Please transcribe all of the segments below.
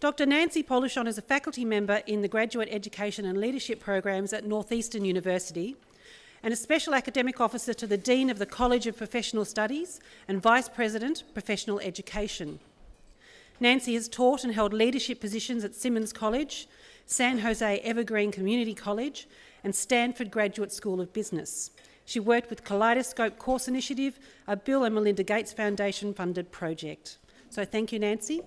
Dr. Nancy Polushon is a faculty member in the Graduate Education and Leadership programs at Northeastern University and a Special Academic Officer to the Dean of the College of Professional Studies and Vice President, Professional Education. Nancy has taught and held leadership positions at Simmons College, San Jose Evergreen Community College and Stanford Graduate School of Business. She worked with Kaleidoscope Course Initiative, a Bill and Melinda Gates Foundation funded project. So thank you, Nancy.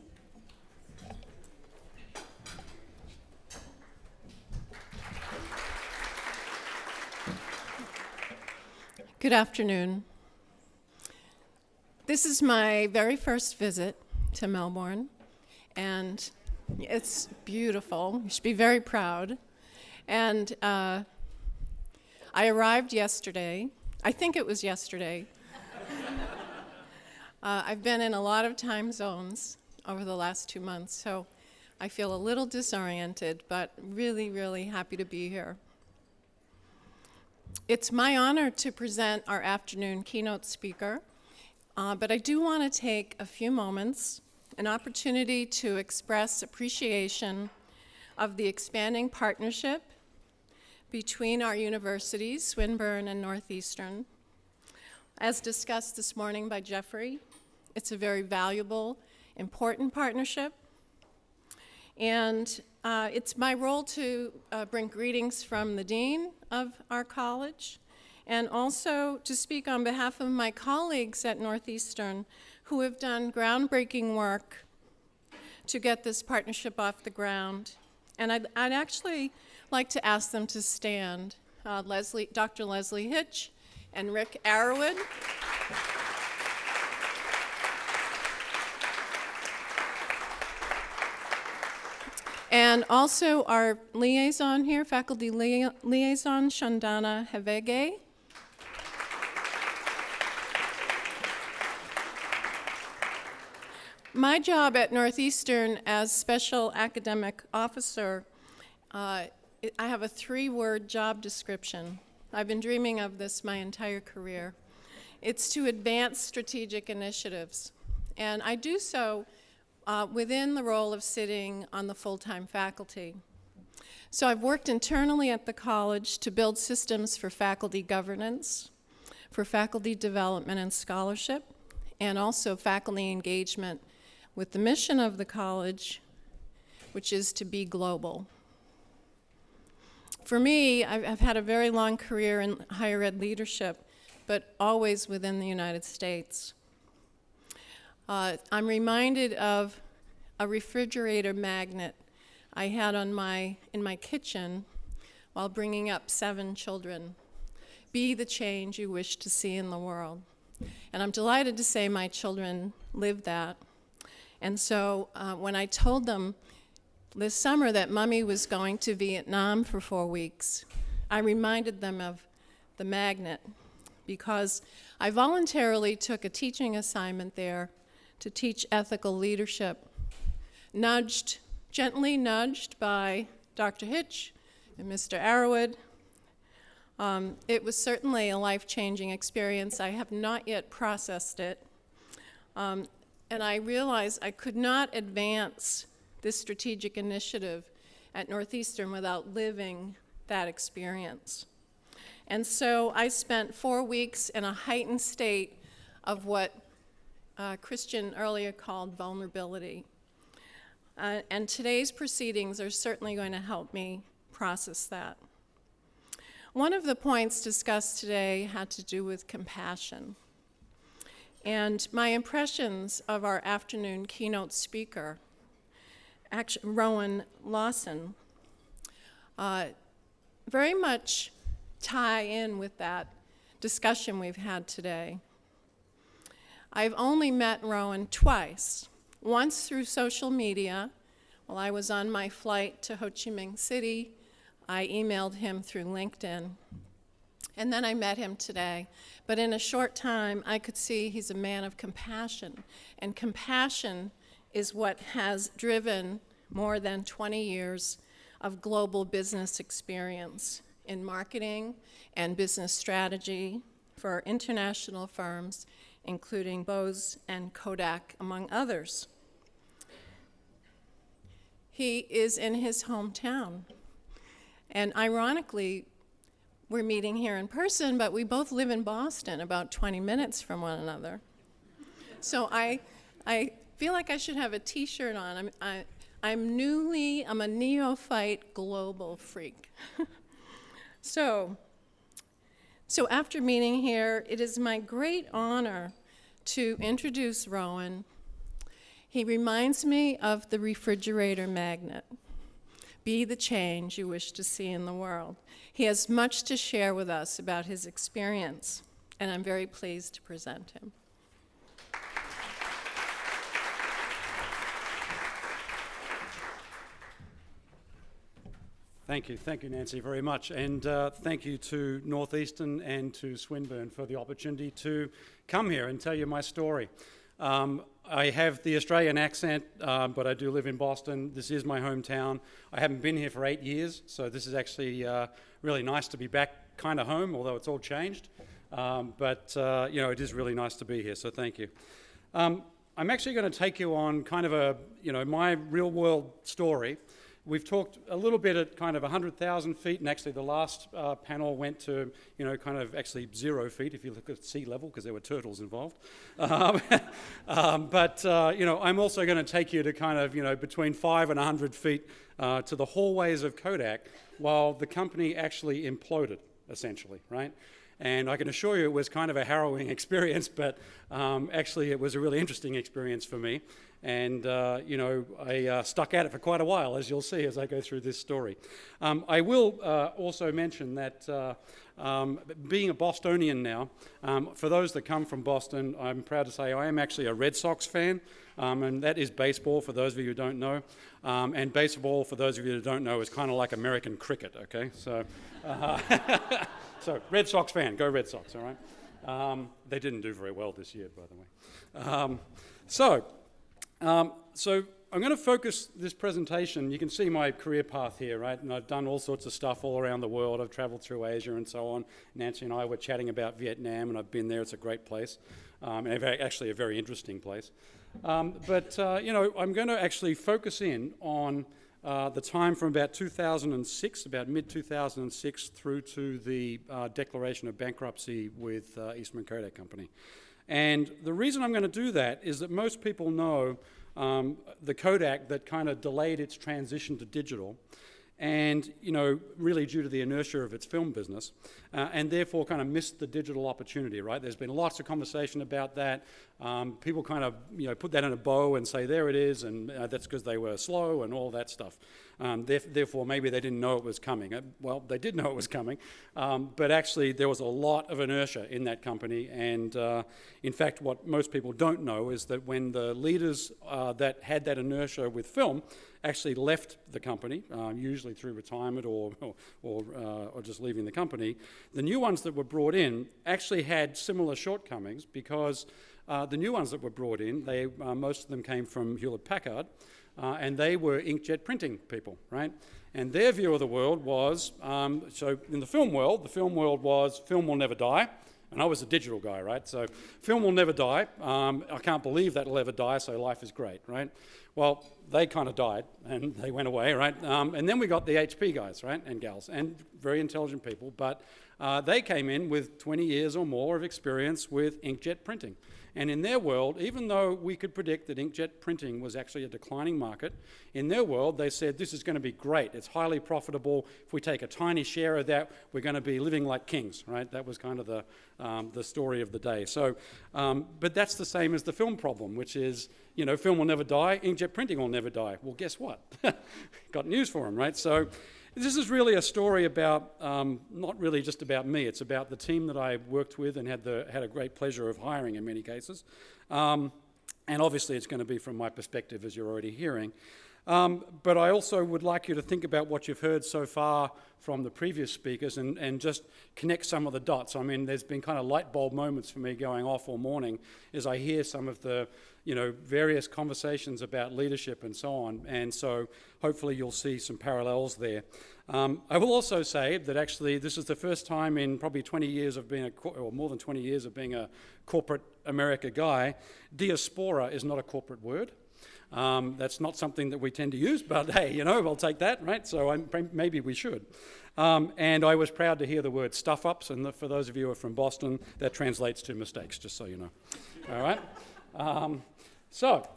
Good afternoon. This is my very first visit to Melbourne, and it's beautiful. You should be very proud. And I arrived yesterday. I think it was yesterday. I've been in a lot of time zones over the last 2 months, so I feel a little disoriented, but really, really happy to be here. It's my honor to present our afternoon keynote speaker, but I do want to take a few moments, an opportunity to express appreciation of the expanding partnership between our universities, Swinburne and Northeastern. As discussed this morning by Jeffrey, it's a very valuable, important partnership. And it's my role to bring greetings from the Dean of our college and also to speak on behalf of my colleagues at Northeastern who have done groundbreaking work to get this partnership off the ground. And I'd actually like to ask them to stand. Dr. Leslie Hitch and Rick Arrowood. And also our liaison here, faculty liaison, Shandana Hevege. My job at Northeastern as special academic officer, I have a 3-word job description. I've been dreaming of this my entire career. It's to advance strategic initiatives. And I do so within the role of sitting on the full-time faculty. So I've worked internally at the college to build systems for faculty governance, for faculty development and scholarship, and also faculty engagement with the mission of the college, which is to be global. For me, I've had a very long career in higher ed leadership, but always within the United States. I'm reminded of a refrigerator magnet I had in my kitchen while bringing up 7 children. Be the change you wish to see in the world. And I'm delighted to say my children lived that. And so when I told them this summer that Mommy was going to Vietnam for 4 weeks, I reminded them of the magnet because I voluntarily took a teaching assignment there to teach ethical leadership, gently nudged by Dr. Hitch and Mr. Arrowood. It was certainly a life-changing experience. I have not yet processed it. And I realized I could not advance this strategic initiative at Northeastern without living that experience. And so I spent 4 weeks in a heightened state of what Christian earlier called vulnerability. And today's proceedings are certainly going to help me process that. One of the points discussed today had to do with compassion. And my impressions of our afternoon keynote speaker, Rowan Lawson, very much tie in with that discussion we've had today. I've only met Rowan twice, once through social media. While I was on my flight to Ho Chi Minh City, I emailed him through LinkedIn. And then I met him today. But in a short time, I could see he's a man of compassion. And compassion is what has driven more than 20 years of global business experience in marketing and business strategy for international firms, including Bose and Kodak, among others. He is in his hometown. And ironically, we're meeting here in person, but we both live in Boston, about 20 minutes from one another. So I feel like I should have a T-shirt on. I'm a neophyte global freak. So after meeting here, it is my great honor to introduce Rowan. He reminds me of the refrigerator magnet. Be the change you wish to see in the world. He has much to share with us about his experience, and I'm very pleased to present him. Thank you, Nancy, very much. And thank you to Northeastern and to Swinburne for the opportunity to come here and tell you my story. I have the Australian accent, but I do live in Boston. This is my hometown. I haven't been here for 8 years, so this is actually really nice to be back kind of home, although it's all changed. But it is really nice to be here, so thank you. I'm actually going to take you on kind of my real-world story. We've talked a little bit at kind of 100,000 feet, and actually the last panel went to, kind of actually 0 feet if you look at sea level, because there were turtles involved. But I'm also going to take you to kind of, between 5 and 100 feet to the hallways of Kodak while the company actually imploded, essentially, right? And I can assure you it was kind of a harrowing experience, but actually it was a really interesting experience for me. And, I stuck at it for quite a while, as you'll see as I go through this story. I will also mention that being a Bostonian now, for those that come from Boston, I'm proud to say I am actually a Red Sox fan, and that is baseball for those of you who don't know. And baseball, for those of you who don't know, is kind of like American cricket, okay? So, so Red Sox fan, go Red Sox, all right? They didn't do very well this year, by the way. So I'm going to focus this presentation. You can see my career path here, right? And I've done all sorts of stuff all around the world. I've traveled through Asia and so on. Nancy and I were chatting about Vietnam, and I've been there. It's a great place, and actually a very interesting place. I'm going to actually focus in on the time from about 2006, about mid-2006, through to the declaration of bankruptcy with Eastman Kodak Company. And the reason I'm going to do that is that most people know the Kodak that kind of delayed its transition to digital, and really due to the inertia of its film business, and therefore kind of missed the digital opportunity, right? There's been lots of conversation about that. People kind of put that in a bow and say there it is, and that's because they were slow and all that stuff. Therefore maybe they didn't know it was coming. Well, they did know it was coming, but actually there was a lot of inertia in that company, and in fact what most people don't know is that when the leaders that had that inertia with film actually left the company, usually through retirement or just leaving the company, the new ones that were brought in actually had similar shortcomings, because the new ones that were brought in, most of them came from Hewlett-Packard, and they were inkjet printing people, right? And their view of the world was, so in the film world was film will never die. And I was a digital guy, right? So film will never die. I can't believe that'll ever die, so life is great, right? Well, they kind of died, and they went away, right? And then we got the HP guys, right, and gals, and very intelligent people, but they came in with 20 years or more of experience with inkjet printing. And in their world, even though we could predict that inkjet printing was actually a declining market, in their world they said this is going to be great, it's highly profitable. If we take a tiny share of that, we're going to be living like kings, right? That was kind of the story of the day. So, but that's the same as the film problem, which is, film will never die, inkjet printing will never die. Well, guess what? Got news for them, right? So this is really a story about, not really just about me, it's about the team that I worked with and had a great pleasure of hiring in many cases. And obviously it's going to be from my perspective, as you're already hearing. But I also would like you to think about what you've heard so far from the previous speakers and just connect some of the dots. I mean, there's been kind of light bulb moments for me going off all morning as I hear some of the various conversations about leadership and so on, and so hopefully you'll see some parallels there. I will also say that actually this is the first time in probably 20 years of being or more than 20 years of being a corporate America guy, diaspora is not a corporate word. That's not something that we tend to use, but hey, you know, we'll take that, right? So maybe we should. And I was proud to hear the word stuff-ups, and for those of you who are from Boston, that translates to mistakes, just so you know. All right? So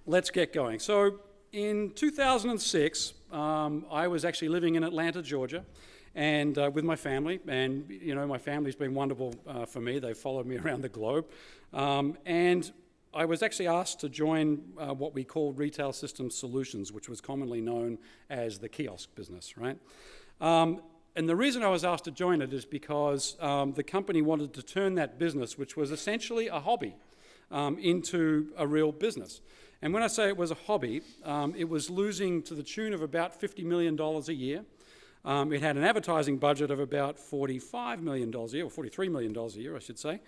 let's get going. So in 2006, I was actually living in Atlanta, Georgia, and with my family, and you know, my family's been wonderful for me. They've followed me around the globe, and I was actually asked to join what we called Retail Systems Solutions, which was commonly known as the kiosk business, right? And the reason I was asked to join it is because the company wanted to turn that business, which was essentially a hobby, into a real business. And when I say it was a hobby, it was losing to the tune of about $50 million a year. It had an advertising budget of about $45 million a year, or $43 million a year, I should say.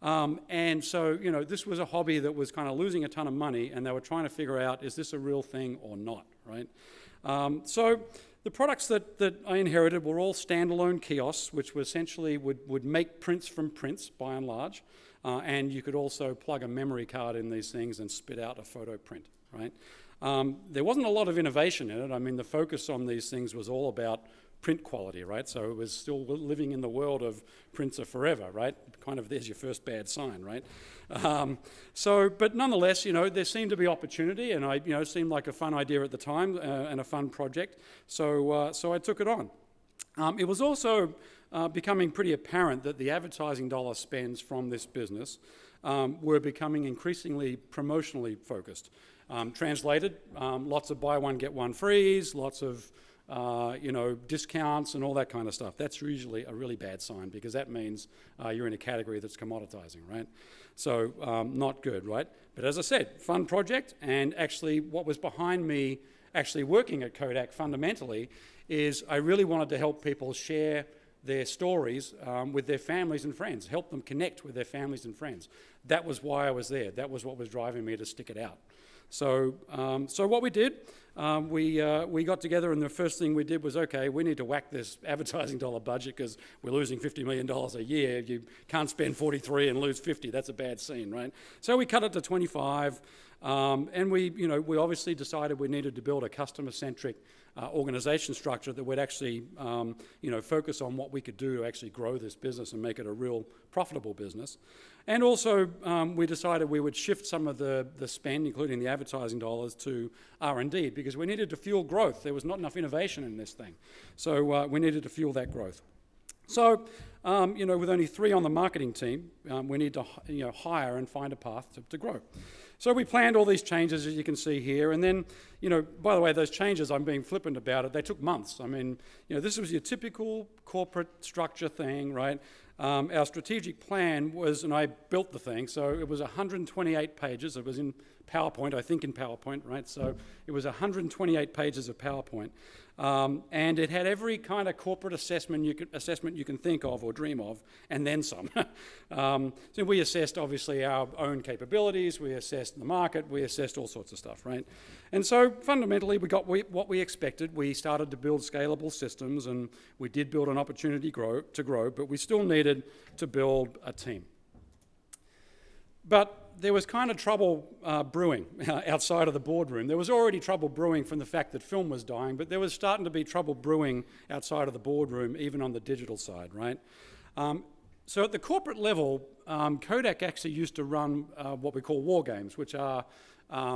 And so, you know, this was a hobby that was kind of losing a ton of money, and they were trying to figure out, is this a real thing or not, right? So the products that I inherited were all standalone kiosks, which essentially would make prints from prints, by and large, and you could also plug a memory card in these things and spit out a photo print, right? There wasn't a lot of innovation in it. I mean, the focus on these things was all about print quality, right? So it was still living in the world of prints are forever, right? Kind of there's your first bad sign, right? But nonetheless, you know, there seemed to be opportunity, and it seemed like a fun idea at the time and a fun project. So I took it on. It was also becoming pretty apparent that the advertising dollar spends from this business were becoming increasingly promotionally focused. Translated, lots of buy one, get one frees, lots of discounts and all that kind of stuff. That's usually a really bad sign, because that means you're in a category that's commoditizing, right? So not good, right? But as I said, fun project, and actually what was behind me actually working at Kodak fundamentally is I really wanted to help people share their stories with their families and friends, help them connect with their families and friends. That was why I was there. That was what was driving me to stick it out. So what we did, we got together, and the first thing we did was, okay, we need to whack this advertising dollar budget because we're losing $50 million a year. You can't spend 43 and lose 50. That's a bad scene, right? So we cut it to 25, and we obviously decided we needed to build a customer-centric organization structure that would actually, focus on what we could do to actually grow this business and make it a real profitable business. And also, we decided we would shift some of the spend, including the advertising dollars, to R&D, because we needed to fuel growth. There was not enough innovation in this thing. So we needed to fuel that growth. So, with only 3 on the marketing team, we need to hire and find a path to grow. So we planned all these changes, as you can see here, and then, by the way, those changes, I'm being flippant about it, they took months. I mean, this was your typical corporate structure thing, right? Our strategic plan was, and I built the thing, so it was 128 pages. It was in PowerPoint, I think in PowerPoint, right? So it was 128 pages of PowerPoint. And it had every kind of corporate assessment you can think of or dream of, and then some. So we assessed, obviously, our own capabilities, we assessed the market, we assessed all sorts of stuff, right? And so fundamentally, we got what we expected. We started to build scalable systems, and we did build an opportunity to grow, but we still needed to build a team. But there was kind of trouble brewing outside of the boardroom. There was already trouble brewing from the fact that film was dying, but there was starting to be trouble brewing outside of the boardroom, even on the digital side, right? So at the corporate level, Kodak actually used to run what we call war games, which are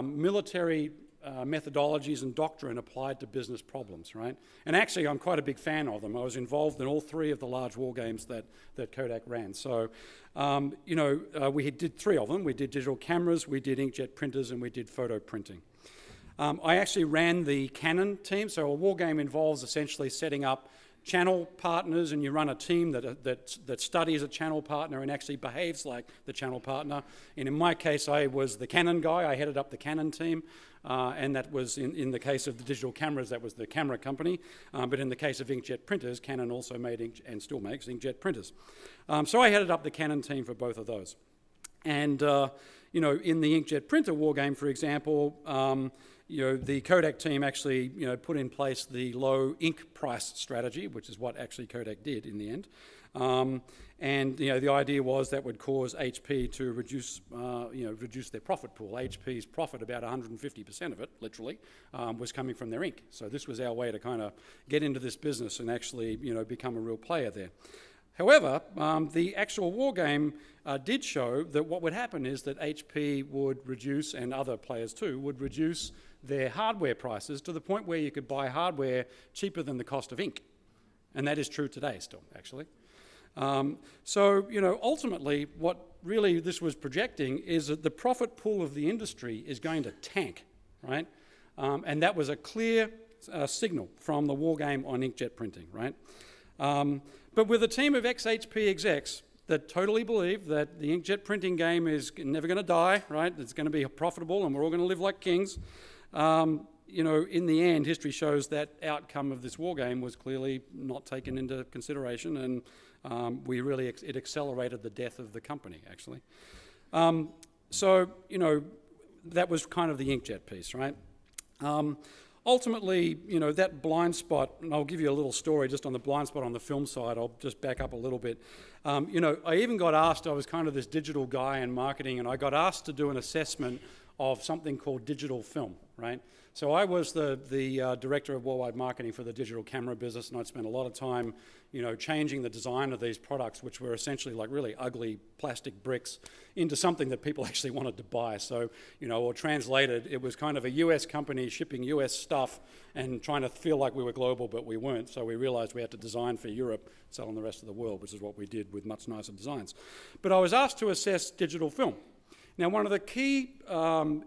military methodologies and doctrine applied to business problems, right? And actually, I'm quite a big fan of them. I was involved in all 3 of the large war games that Kodak ran. So, we did 3 of them. We did digital cameras, we did inkjet printers, and we did photo printing. I actually ran the Canon team. So a war game involves essentially setting up channel partners, and you run a team that studies a channel partner and actually behaves like the channel partner. And in my case, I was the Canon guy. I headed up the Canon team, and that was in the case of the digital cameras, that was the camera company. But in the case of inkjet printers, Canon also made and still makes inkjet printers. So I headed up the Canon team for both of those. And in the inkjet printer war game, for example, the Kodak team actually, put in place the low ink price strategy, which is what actually Kodak did in the end. And the idea was that would cause HP to reduce their profit pool. HP's profit, about 150% of it, literally, was coming from their ink. So this was our way to kind of get into this business and actually, become a real player there. However, the actual war game did show that what would happen is that HP would reduce, and other players too, would reduce their hardware prices to the point where you could buy hardware cheaper than the cost of ink. And that is true today still, actually. Ultimately, what really this was projecting is that the profit pool of the industry is going to tank, right? And that was a clear signal from the war game on inkjet printing, right? But with a team of ex-HP execs that totally believe that the inkjet printing game is never going to die, right? It's going to be profitable and we're all going to live like kings. In the end, history shows that outcome of this war game was clearly not taken into consideration, and it accelerated the death of the company, actually. That was kind of the inkjet piece, right? Ultimately, that blind spot, and I'll give you a little story just on the blind spot on the film side. I'll just back up a little bit. I even got asked, I was kind of this digital guy in marketing, and I got asked to do an assessment of something called digital film, right? So I was the director of worldwide marketing for the digital camera business, and I'd spent a lot of time, changing the design of these products, which were essentially like really ugly plastic bricks, into something that people actually wanted to buy. So, or translated, it was kind of a US company shipping US stuff and trying to feel like we were global, but we weren't. So we realized we had to design for Europe, sell in the rest of the world, which is what we did with much nicer designs. But I was asked to assess digital film. Now, one of the key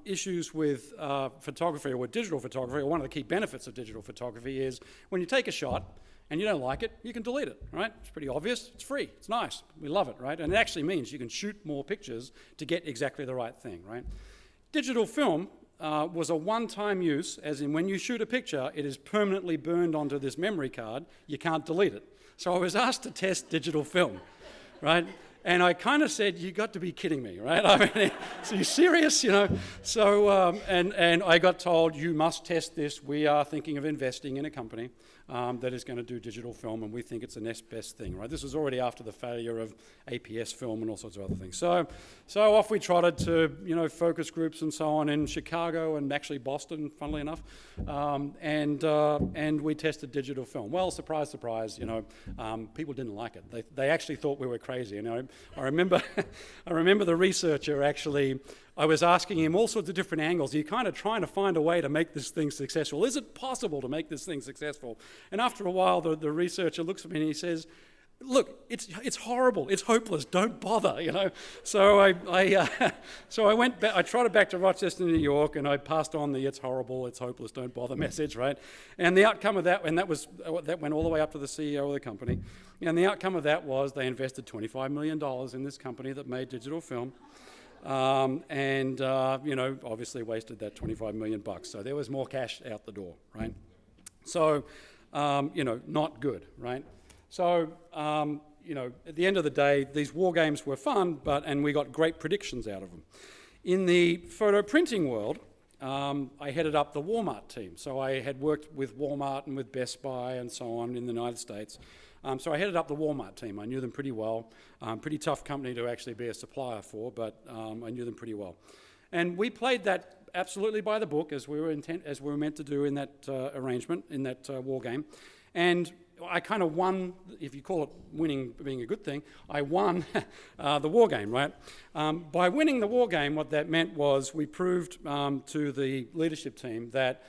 issues with photography, or with digital photography, or one of the key benefits of digital photography is when you take a shot and you don't like it, you can delete it, right? It's pretty obvious, it's free, it's nice, we love it, right? And it actually means you can shoot more pictures to get exactly the right thing, right? Digital film was a one-time use, as in when you shoot a picture, it is permanently burned onto this memory card, you can't delete it. So I was asked to test digital film, right? And I kind of said, you got to be kidding me, right? I mean, are you serious, So, and I got told, you must test this. We are thinking of investing in a company that is going to do digital film, and we think it's the next best thing, right? This was already after the failure of APS film and all sorts of other things. So off we trotted to, focus groups and so on in Chicago and actually Boston, funnily enough, and we tested digital film. Well, surprise, surprise, people didn't like it. They actually thought we were crazy, I remember the researcher actually, I was asking him all sorts of different angles. You're kind of trying to find a way to make this thing successful. Is it possible to make this thing successful? And after a while, the researcher looks at me and he says, look, it's horrible, it's hopeless, don't bother, So I went back, I trotted back to Rochester, New York, and I passed on the it's horrible, it's hopeless, don't bother message, right? And the outcome of that, and that went all the way up to the CEO of the company, and the outcome of that was they invested $25 million in this company that made digital film, and obviously wasted that $25 million. So there was more cash out the door, right? So, not good, right? So, at the end of the day, these war games were fun, and we got great predictions out of them. In the photo printing world, I headed up the Walmart team. So I had worked with Walmart and with Best Buy and so on in the United States. So I headed up the Walmart team. I knew them pretty well. Pretty tough company to actually be a supplier for, but I knew them pretty well. And we played that absolutely by the book, as we were meant to do in that arrangement, in that war game. And I kind of won, if you call it winning being a good thing, I won the war game, right? By winning the war game, what that meant was we proved to the leadership team that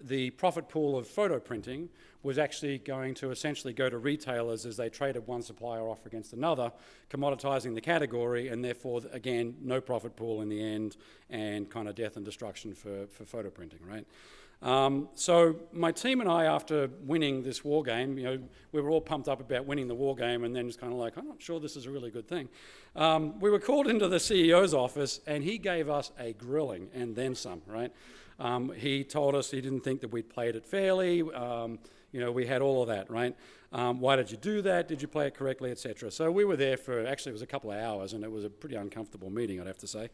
the profit pool of photo printing was actually going to essentially go to retailers as they traded one supplier off against another, commoditizing the category, and therefore, again, no profit pool in the end, and kind of death and destruction for photo printing, right? So my team and I, after winning this war game, we were all pumped up about winning the war game, and then just kind of like, I'm not sure this is a really good thing. We were called into the CEO's office, and he gave us a grilling, and then some, right? He told us he didn't think that we'd played it fairly. We had all of that, right? Why did you do that? Did you play it correctly, etc.? So we were there for, actually it was a couple of hours, and it was a pretty uncomfortable meeting, I'd have to say.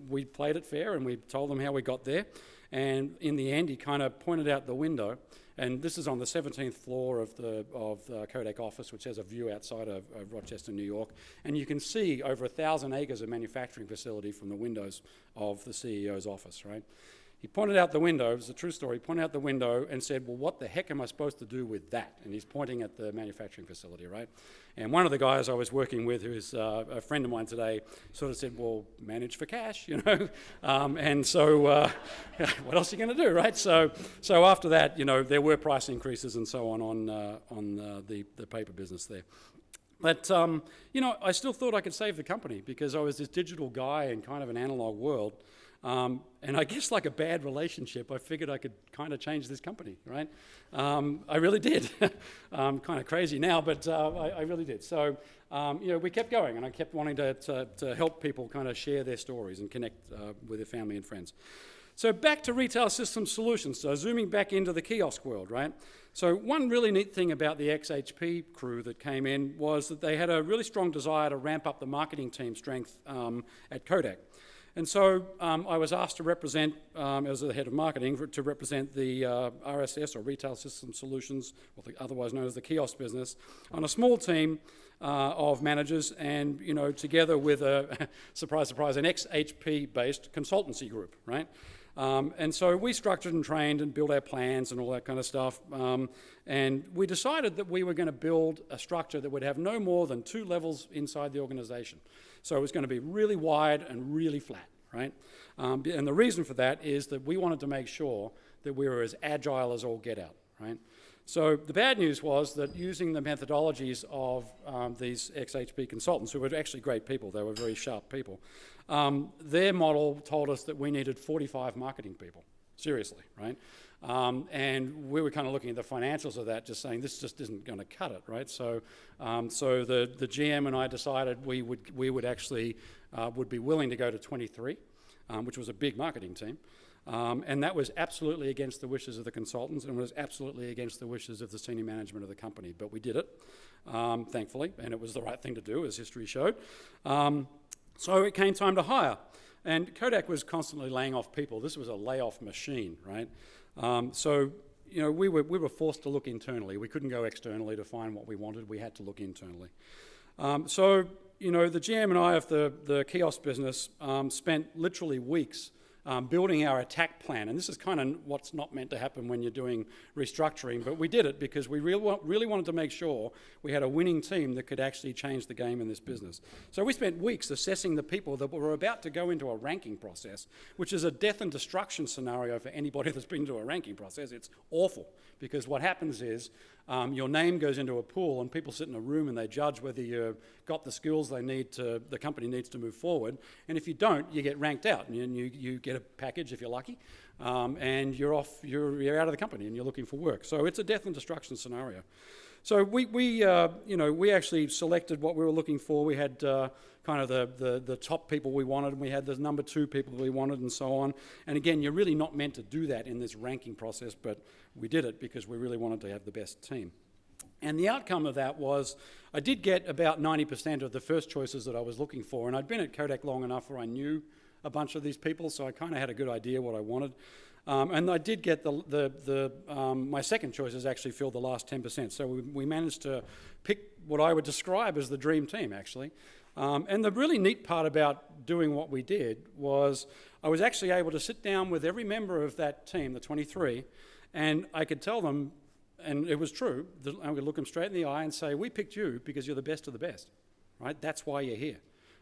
We played it fair, and we told them how we got there. And in the end, he kind of pointed out the window, And this is on the 17th floor of the Kodak office, which has a view outside of Rochester, New York. And you can see over 1,000 acres of manufacturing facility from the windows of the CEO's office, right? He pointed out the window, it was a true story, he pointed out the window and said, well, what the heck am I supposed to do with that? And he's pointing at the manufacturing facility, right? And one of the guys I was working with, who is a friend of mine today, sort of said, well, manage for cash, you know? And so what else are you going to do, right? So after that, you know, there were price increases and so on the paper business there. But, you know, I still thought I could save the company because I was this digital guy in kind of an analog world. And I guess like a bad relationship, I figured I could kind of change this company, right? I really did. I'm kind of crazy now, but I really did. So, you know, we kept going, and I kept wanting to help people kind of share their stories and connect with their family and friends. So back to Retail Systems Solutions, so zooming back into the kiosk world, right? So one really neat thing about the ex-HP crew that came in was that they had a really strong desire to ramp up the marketing team strength at Kodak. And so I was asked to represent, as the head of marketing, to represent the RSS, or Retail Systems Solutions, otherwise known as the kiosk business, on a small team of managers, and, you know, together with a, surprise, surprise, an ex-HP-based consultancy group, right? And so we structured and trained and built our plans and all that kind of stuff. And we decided that we were going to build a structure that would have no more than 2 levels inside the organization. So it was going to be really wide and really flat, right? And the reason for that is that we wanted to make sure that we were as agile as all get out, right? So the bad news was that using the methodologies of these ex-HP consultants, who were actually great people, they were very sharp people, their model told us that we needed 45 marketing people, seriously, right? And we were kind of looking at the financials of that, just saying this just isn't going to cut it, right? So, so the GM and I decided we would actually would be willing to go to 23, which was a big marketing team. And that was absolutely against the wishes of the consultants, and was absolutely against the wishes of the senior management of the company. But we did it, thankfully, and it was the right thing to do, as history showed. So it came time to hire. And Kodak was constantly laying off people. This was a layoff machine, right? So, you know, we were forced to look internally. We couldn't go externally to find what we wanted. We had to look internally. So, you know, the GM and I of the kiosk business spent literally weeks building our attack plan. And this is kind of what's not meant to happen when you're doing restructuring, but we did it because we really wanted to make sure we had a winning team that could actually change the game in this business. So we spent weeks assessing the people that were about to go into a ranking process, which is a death and destruction scenario for anybody that's been to a ranking process. It's awful, because what happens is your name goes into a pool and people sit in a room and they judge whether you've got the skills the company needs to move forward. And if you don't, you get ranked out, and you get a package if you're lucky, and you're out of the company and you're looking for work. So it's a death and destruction scenario. So we actually selected what we were looking for. We had kind of the top people we wanted, and we had the number 2 people we wanted, and so on. And again, you're really not meant to do that in this ranking process, but we did it because we really wanted to have the best team. And the outcome of that was I did get about 90% of the first choices that I was looking for, and I'd been at Kodak long enough where I knew a bunch of these people, so I kind of had a good idea what I wanted. And I did get my second choices actually filled the last 10%. So we managed to pick what I would describe as the dream team, actually. And the really neat part about doing what we did was I was actually able to sit down with every member of that team, the 23, and I could tell them, and it was true, I would look them straight in the eye and say, we picked you because you're the best of the best, right? That's why you're here.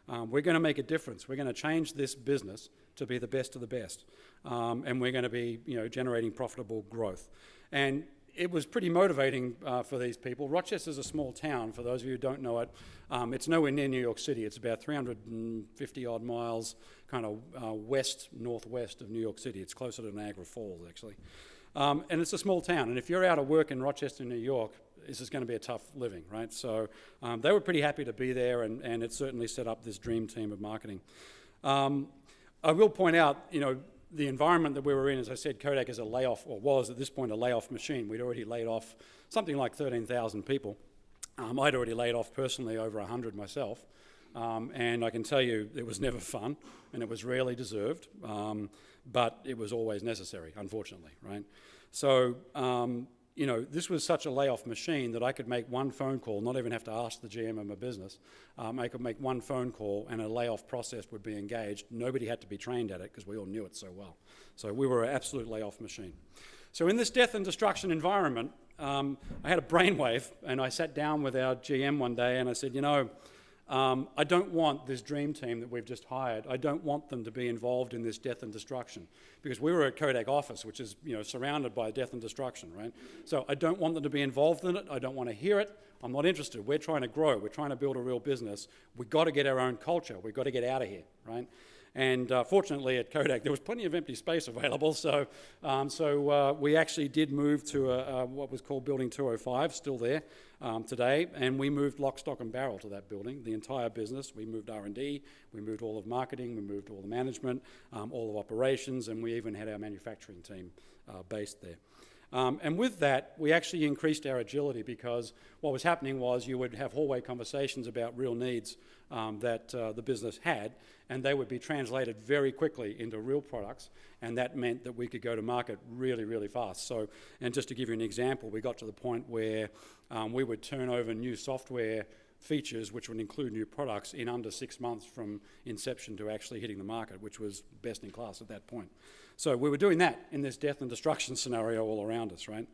We're going to make a difference. We're going to change this business to be the best of the best. And we're going to be, you know, generating profitable growth. And it was pretty motivating for these people. Rochester's a small town, for those of you who don't know it. It's nowhere near New York City. It's about 350 odd miles kind of northwest of New York City. It's closer to Niagara Falls, actually. And it's a small town. And if you're out of work in Rochester, New York, this is going to be a tough living, right? So they were pretty happy to be there, and it certainly set up this dream team of marketing. I will point out, you know, the environment that we were in, as I said, Kodak is a layoff, or was at this point a layoff machine. We'd already laid off something like 13,000 people. I'd already laid off personally over 100 myself. And I can tell you it was never fun, and it was rarely deserved, but it was always necessary, unfortunately, right? So, you know, this was such a layoff machine that I could make one phone call, not even have to ask the GM of my business. I could make one phone call and a layoff process would be engaged. Nobody had to be trained at it because we all knew it so well. So we were an absolute layoff machine. So in this death and destruction environment, I had a brainwave, and I sat down with our GM one day and I said, you know, I don't want this dream team that we've just hired, I don't want them to be involved in this death and destruction, because we were at Kodak office, which is, you know, surrounded by death and destruction, right? So I don't want them to be involved in it, I don't want to hear it, I'm not interested. We're trying to grow, we're trying to build a real business, we've got to get our own culture, we've got to get out of here, right? And fortunately at Kodak there was plenty of empty space available, so we actually did move to what was called Building 205, still there today, and we moved lock, stock and barrel to that building, the entire business. We moved R&D, we moved all of marketing, we moved all the management, all of operations, and we even had our manufacturing team based there. And with that, we actually increased our agility, because what was happening was you would have hallway conversations about real needs that the business had, and they would be translated very quickly into real products, and that meant that we could go to market really, really fast. So, and just to give you an example, we got to the point where we would turn over new software features, which would include new products, in under 6 months from inception to actually hitting the market, which was best in class at that point. So we were doing that in this death and destruction scenario all around us, right?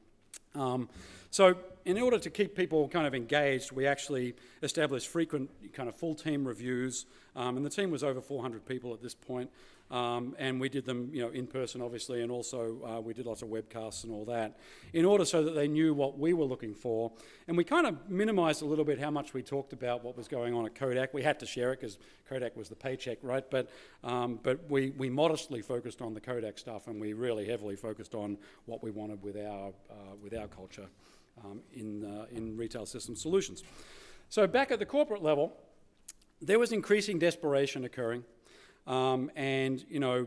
So in order to keep people kind of engaged, we actually established frequent kind of full team reviews, and the team was over 400 people at this point, and we did them, you know, in person obviously, and also we did lots of webcasts and all that, in order so that they knew what we were looking for. And we kind of minimized a little bit how much we talked about what was going on at Kodak. We had to share it because Kodak was the paycheck, right? But we modestly focused on the Kodak stuff, and we really heavily focused on what we wanted with our culture in retail system solutions. So back at the corporate level, there was increasing desperation occurring. And you know,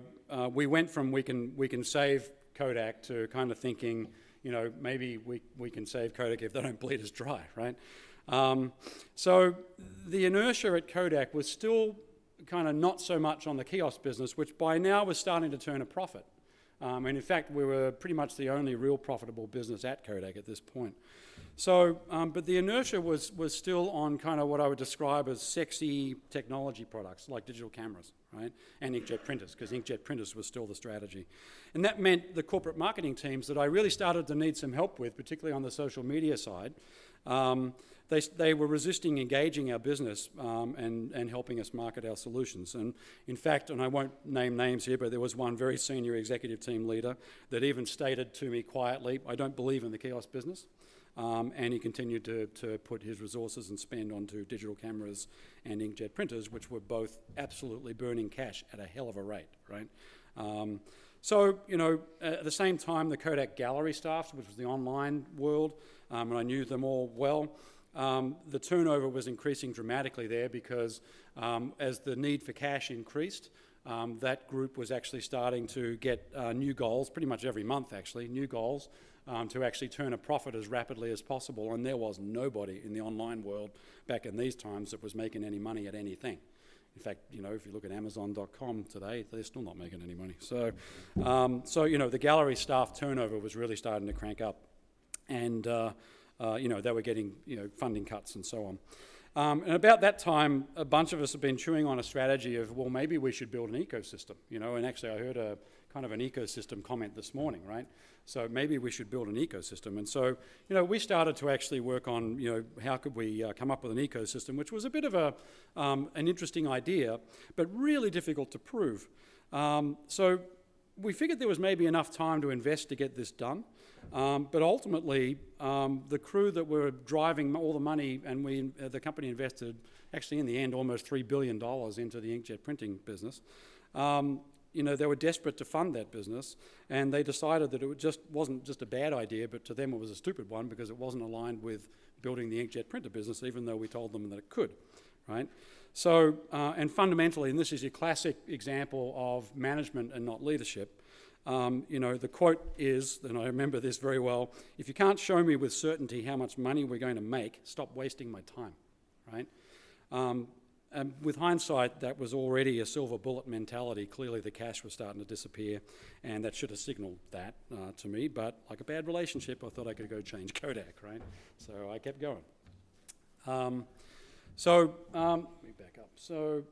we went from we can save Kodak to kind of thinking, you know, maybe we can save Kodak if they don't bleed us dry, right? So the inertia at Kodak was still kind of not so much on the kiosk business, which by now was starting to turn a profit. And in fact, we were pretty much the only real profitable business at Kodak at this point. So, but the inertia was still on kind of what I would describe as sexy technology products, like digital cameras, right? And inkjet printers, because inkjet printers was still the strategy. And that meant the corporate marketing teams that I really started to need some help with, particularly on the social media side, they were resisting engaging our business and helping us market our solutions. And in fact, and I won't name names here, but there was one very senior executive team leader that even stated to me quietly, I don't believe in the kiosk business. And he continued to put his resources and spend onto digital cameras and inkjet printers, which were both absolutely burning cash at a hell of a rate, right? So, you know, at the same time, the Kodak gallery staff, which was the online world, and I knew them all well, the turnover was increasing dramatically there because as the need for cash increased, that group was actually starting to get new goals, pretty much every month actually, new goals, to actually turn a profit as rapidly as possible, and there was nobody in the online world back in these times that was making any money at anything. In fact, you know, if you look at Amazon.com today, they're still not making any money. So, you know, the gallery staff turnover was really starting to crank up, and you know, they were getting, you know, funding cuts and so on. And about that time, a bunch of us have been chewing on a strategy of, well, maybe we should build an ecosystem, you know, and actually I heard a kind of an ecosystem comment this morning, right? So maybe we should build an ecosystem. And so, you know, we started to actually work on, you know, how could we come up with an ecosystem, which was a bit of an interesting idea, but really difficult to prove. So we figured there was maybe enough time to invest to get this done. But ultimately, the crew that were driving all the money, and the company invested, actually in the end, almost $3 billion into the inkjet printing business. You know, they were desperate to fund that business, and they decided that it wasn't just a bad idea, but to them it was a stupid one because it wasn't aligned with building the inkjet printer business, even though we told them that it could, right? So, and fundamentally, and this is your classic example of management and not leadership, you know, the quote is, and I remember this very well, if you can't show me with certainty how much money we're going to make, stop wasting my time, right? with hindsight, that was already a silver bullet mentality. Clearly the cash was starting to disappear, and that should have signaled that to me. But like a bad relationship, I thought I could go change Kodak, right? So I kept going. Let me back up. So,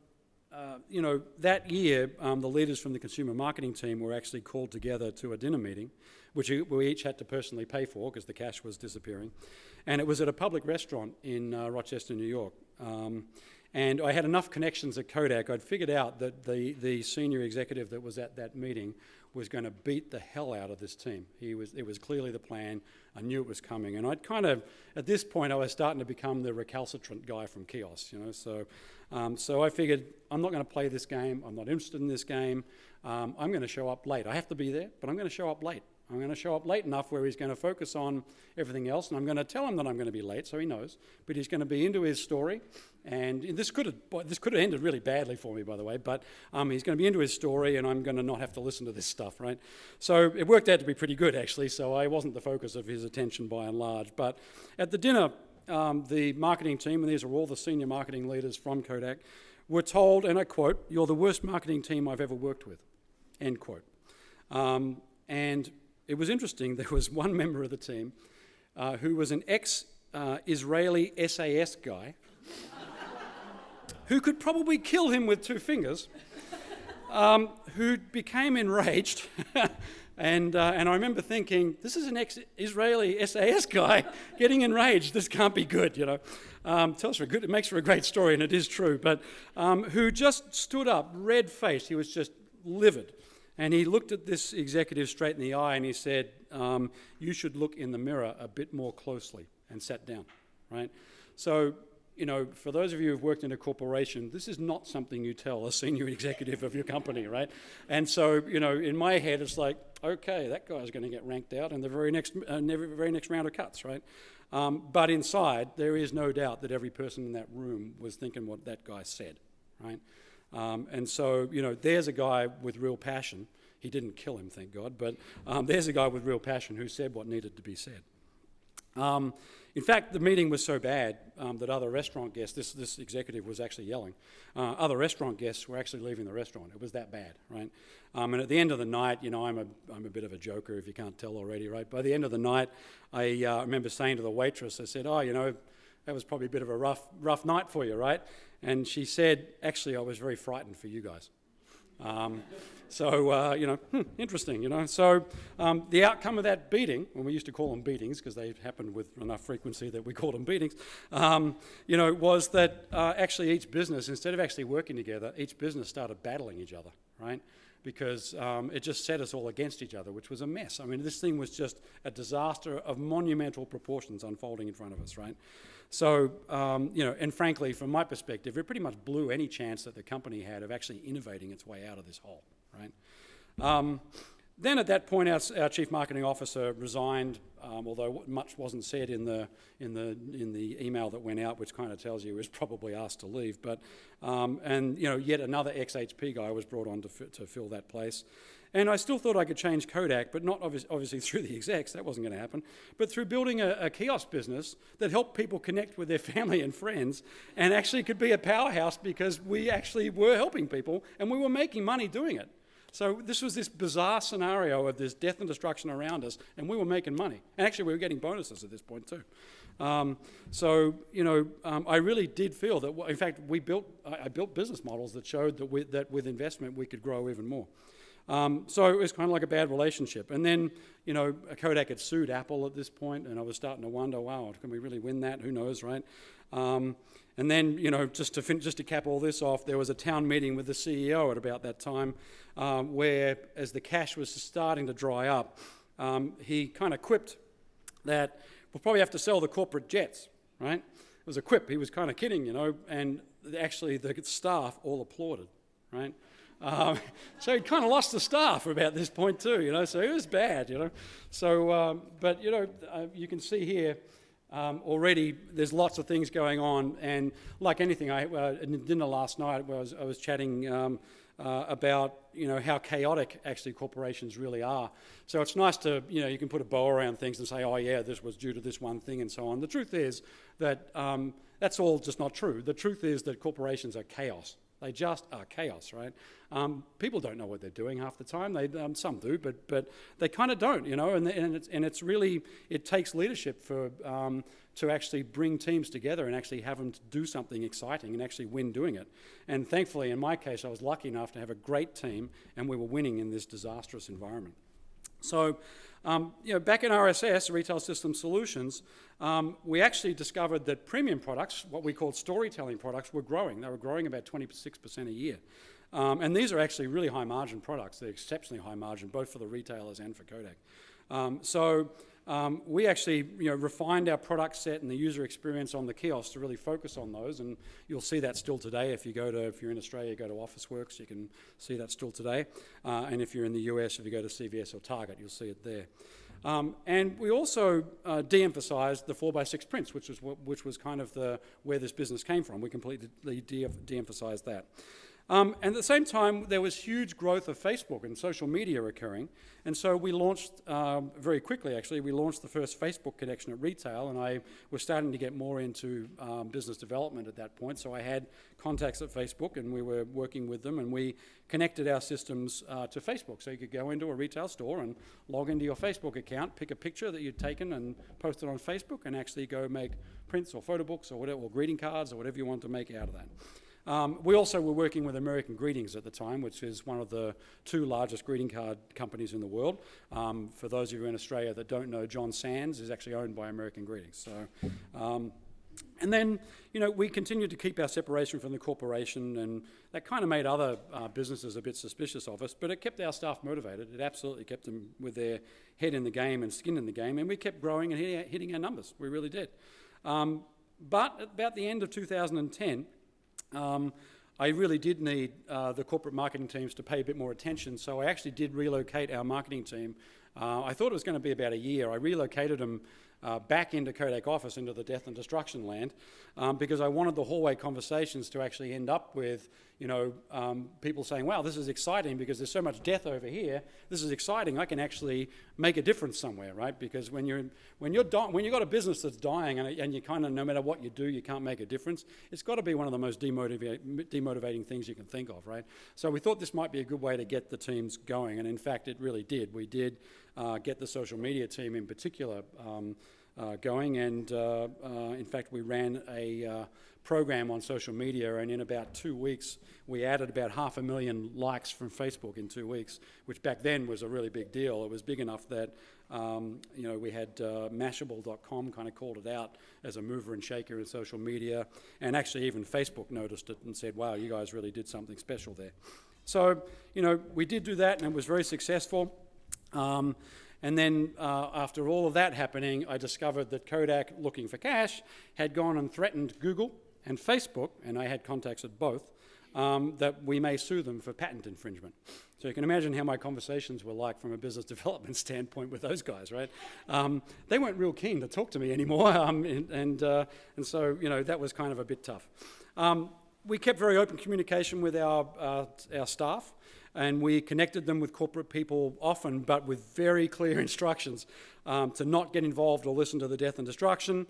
that year, the leaders from the consumer marketing team were actually called together to a dinner meeting, which we each had to personally pay for because the cash was disappearing. And it was at a public restaurant in Rochester, New York. And I had enough connections at Kodak, I'd figured out that the senior executive that was at that meeting was going to beat the hell out of this team. It was clearly the plan. I knew it was coming. And I'd kind of, at this point, I was starting to become the recalcitrant guy from Kiosk, So I figured, I'm not going to play this game. I'm not interested in this game. I'm going to show up late. I have to be there, but I'm going to show up late. I'm going to show up late enough where he's going to focus on everything else, and I'm going to tell him that I'm going to be late, so he knows. But he's going to be into his story, and this could have ended really badly for me, by the way. But he's going to be into his story, and I'm going to not have to listen to this stuff, right? So it worked out to be pretty good, actually. So I wasn't the focus of his attention by and large. But at the dinner, the marketing team, and these are all the senior marketing leaders from Kodak, were told, and I quote, "You're the worst marketing team I've ever worked with," end quote. And it was interesting, there was one member of the team who was an ex-Israeli SAS guy who could probably kill him with 2 fingers, who became enraged. And I remember thinking, this is an ex-Israeli SAS guy getting enraged. This can't be good, It makes for a great story, and it is true. But who just stood up, red-faced. He was just livid. And he looked at this executive straight in the eye and he said, you should look in the mirror a bit more closely, and sat down, right? So, for those of you who've worked in a corporation, this is not something you tell a senior executive of your company, right? And so, in my head, it's like, okay, that guy's going to get ranked out in the very next round of cuts, right? But inside, there is no doubt that every person in that room was thinking what that guy said, right? And so, there's a guy with real passion. He didn't kill him, thank God, but there's a guy with real passion who said what needed to be said. In fact, the meeting was so bad that other restaurant guests, this executive was actually yelling, other restaurant guests were actually leaving the restaurant. It was that bad, right? And at the end of the night, I'm a bit of a joker if you can't tell already, right? By the end of the night, I remember saying to the waitress, I said, that was probably a bit of a rough night for you, right? And she said, actually, I was very frightened for you guys. Interesting, So the outcome of that beating, and we used to call them beatings because they happened with enough frequency that we called them beatings, was that actually each business, instead of actually working together, each business started battling each other, right? Because it just set us all against each other, which was a mess. I mean, this thing was just a disaster of monumental proportions unfolding in front of us, right? So, and frankly, from my perspective, it pretty much blew any chance that the company had of actually innovating its way out of this hole, right? Then at that point, our chief marketing officer resigned, although much wasn't said in the email that went out, which kind of tells you he was probably asked to leave. But yet another ex-HP guy was brought on to fill that place. And I still thought I could change Kodak, but not obviously through the execs, that wasn't going to happen, but through building a kiosk business that helped people connect with their family and friends and actually could be a powerhouse because we actually were helping people and we were making money doing it. So this was this bizarre scenario of this death and destruction around us, and we were making money. And actually we were getting bonuses at this point too. I really did feel that, in fact, I built business models that showed that with investment we could grow even more. So it was kind of like a bad relationship. And then, Kodak had sued Apple at this point, and I was starting to wonder, wow, can we really win that? Who knows, right? And then, just to cap all this off, there was a town meeting with the CEO at about that time where, as the cash was starting to dry up, he kind of quipped that we'll probably have to sell the corporate jets, right? It was a quip. He was kind of kidding, and actually the staff all applauded, right? So he'd kind of lost the staff about this point too, so it was bad, So, but, you can see here already there's lots of things going on, and like anything, at dinner last night I was chatting about, how chaotic actually corporations really are. So it's nice to, you can put a bow around things and say, oh yeah, this was due to this one thing and so on. The truth is that That's all just not true. The truth is that corporations are chaos. They just are chaos, right? People don't know what they're doing half the time. Some do, but they kind of don't, you know. And it's really, it takes leadership for to actually bring teams together and actually have them to do something exciting and actually win doing it. And thankfully, in my case, I was lucky enough to have a great team, and we were winning in this disastrous environment. So, back in RSS, Retail System Solutions, we actually discovered that premium products, what we called storytelling products, were growing. They were growing about 26% a year. And these are actually really high margin products. They're exceptionally high margin, both for the retailers and for Kodak. We actually refined our product set and the user experience on the kiosk to really focus on those, and you'll see that still today. If you're in Australia, go to Officeworks, you can see that still today. And if you're in the US, if you go to CVS or Target, you'll see it there. And we also de-emphasized the 4x6 prints, which was kind of where this business came from. We completely de-emphasized that. And at the same time, there was huge growth of Facebook and social media occurring. And so we launched, very quickly actually, we launched the first Facebook connection at retail, and I was starting to get more into business development at that point. So I had contacts at Facebook, and we were working with them, and we connected our systems to Facebook. So you could go into a retail store and log into your Facebook account, pick a picture that you'd taken and post it on Facebook, and actually go make prints or photo books or whatever, or greeting cards or whatever you want to make out of that. We also were working with American Greetings at the time, which is one of the 2 largest greeting card companies in the world. For those of you in Australia that don't know, John Sands is actually owned by American Greetings. So, and then, we continued to keep our separation from the corporation, and that kind of made other businesses a bit suspicious of us, but it kept our staff motivated. It absolutely kept them with their head in the game and skin in the game, and we kept growing and hitting our numbers. We really did. But at about the end of 2010, I really did need the corporate marketing teams to pay a bit more attention, so I actually did relocate our marketing team. I thought it was going to be about a year. I relocated them back into Kodak office, into the death and destruction land, because I wanted the hallway conversations to actually end up with, people saying, wow, this is exciting because there's so much death over here. This is exciting. I can actually make a difference somewhere, right? Because when you've got a business that's dying and you kind of, no matter what you do, you can't make a difference, it's got to be one of the most demotivating things you can think of, right? So we thought this might be a good way to get the teams going, and in fact, it really did. We did get the social media team in particular going, and in fact, we ran a program on social media, and in about 2 weeks, we added about 500,000 likes from Facebook in 2 weeks, which back then was a really big deal. It was big enough that we had Mashable.com kind of called it out as a mover and shaker in social media, and actually even Facebook noticed it and said, wow, you guys really did something special there. So, we did do that, and it was very successful. And then after all of that happening, I discovered that Kodak, looking for cash, had gone and threatened Google and Facebook, and I had contacts at both, that we may sue them for patent infringement. So you can imagine how my conversations were like from a business development standpoint with those guys, right? They weren't real keen to talk to me anymore, and so, that was kind of a bit tough. We kept very open communication with our staff, and we connected them with corporate people often, but with very clear instructions to not get involved or listen to the death and destruction,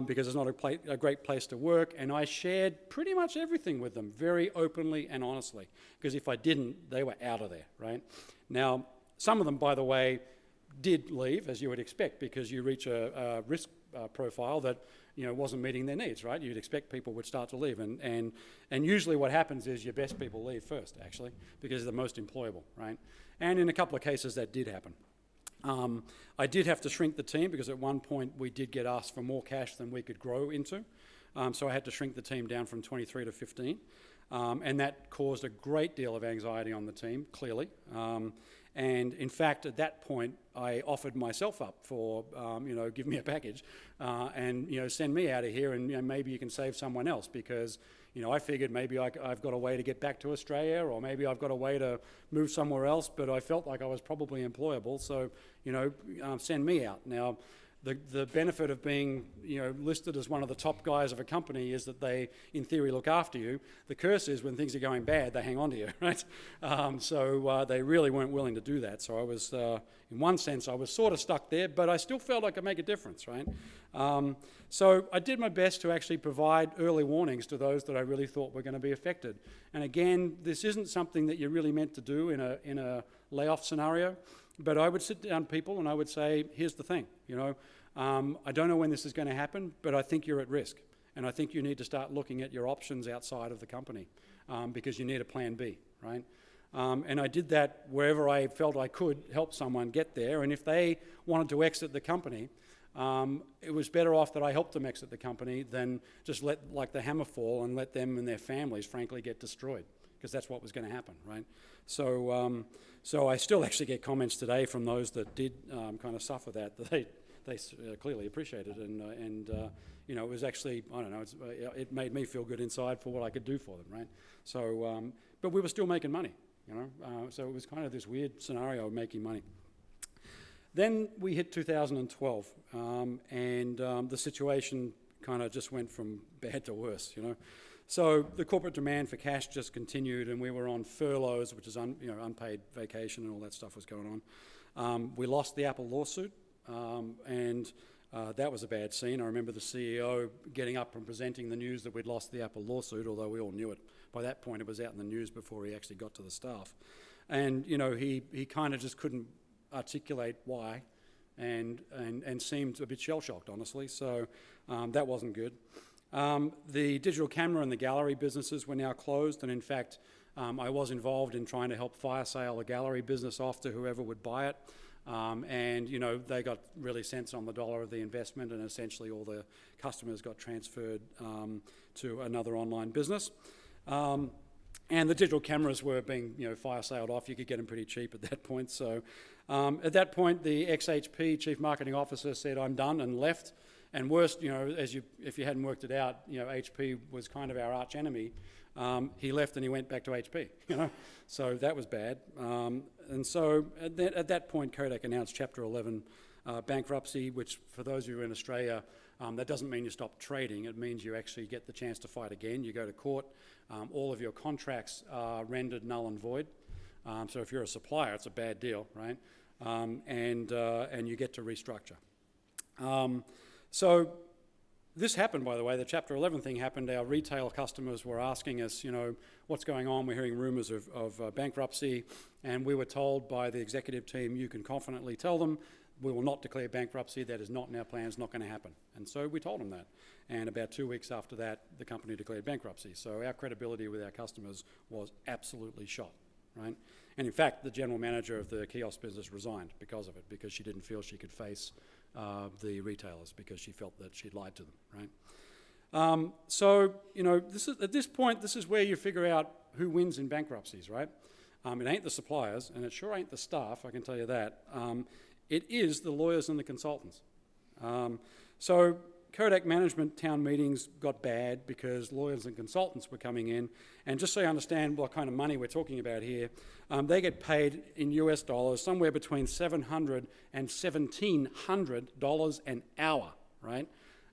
because it's not a great place to work. And I shared pretty much everything with them very openly and honestly, because if I didn't, they were out of there, right? Now, some of them, by the way, did leave, as you would expect, because you reach a risk profile that wasn't meeting their needs, right? You'd expect people would start to leave, and usually what happens is your best people leave first, actually, because they're the most employable, right? And in a couple of cases that did happen. I did have to shrink the team because at one point we did get asked for more cash than we could grow into, so I had to shrink the team down from 23 to 15, and that caused a great deal of anxiety on the team, clearly. And in fact, at that point, I offered myself up for, give me a package and, send me out of here, and maybe you can save someone else, because, I figured maybe I've got a way to get back to Australia, or maybe I've got a way to move somewhere else, but I felt like I was probably employable, so, send me out. Now, the benefit of being, listed as one of the top guys of a company is that they, in theory, look after you. The curse is when things are going bad, they hang on to you, right? So they really weren't willing to do that. So I was, in one sense, I was sort of stuck there, but I still felt I could make a difference, right? So I did my best to actually provide early warnings to those that I really thought were going to be affected. And again, this isn't something that you're really meant to do in a layoff scenario. But I would sit down with people and I would say, here's the thing, I don't know when this is going to happen, but I think you're at risk. And I think you need to start looking at your options outside of the company because you need a plan B, right? And I did that wherever I felt I could help someone get there. And if they wanted to exit the company, it was better off that I helped them exit the company than just let the hammer fall and let them and their families, frankly, get destroyed, because that's what was going to happen, right? So I still actually get comments today from those that did kind of suffer that they clearly appreciated it, and it was actually, I don't know, it made me feel good inside for what I could do for them, right? So, but we were still making money, so it was kind of this weird scenario of making money. Then we hit 2012, and the situation kind of just went from bad to worse, So the corporate demand for cash just continued, and we were on furloughs, which is unpaid vacation, and all that stuff was going on. We lost the Apple lawsuit, and that was a bad scene. I remember the CEO getting up and presenting the news that we'd lost the Apple lawsuit, although we all knew it. By that point, it was out in the news before he actually got to the staff. And, he kind of just couldn't articulate why, and seemed a bit shell-shocked, honestly. So that wasn't good. The digital camera and the gallery businesses were now closed, and in fact, I was involved in trying to help fire sale the gallery business off to whoever would buy it. And they got really cents on the dollar of the investment, and essentially all the customers got transferred to another online business. And the digital cameras were being, fire saled off. You could get them pretty cheap at that point. So at that point, the ex-HP chief marketing officer said, "I'm done," and left. And worst, if you hadn't worked it out, HP was kind of our arch enemy. He left and he went back to HP, So that was bad. And so at that point, Kodak announced Chapter 11 bankruptcy, which for those of you in Australia, that doesn't mean you stop trading. It means you actually get the chance to fight again. You go to court. All of your contracts are rendered null and void. So if you're a supplier, it's a bad deal, right? And you get to restructure. So this happened, by the way, the Chapter 11 thing happened. Our retail customers were asking us, what's going on? We're hearing rumours of bankruptcy, and we were told by the executive team, you can confidently tell them, we will not declare bankruptcy. That is not in our plans, not going to happen. And so we told them that. And about 2 weeks after that, the company declared bankruptcy. So our credibility with our customers was absolutely shot, right? And in fact, the general manager of the kiosk business resigned because of it, because she didn't feel she could face the retailers, because she felt that she'd lied to them, right? So, at this point, this is where you figure out who wins in bankruptcies, right? It ain't the suppliers, and it sure ain't the staff, I can tell you that. It is the lawyers and the consultants. So Kodak management town meetings got bad because lawyers and consultants were coming in. And just so you understand what kind of money we're talking about here, they get paid in US dollars somewhere between $700 and $1,700 an hour, right?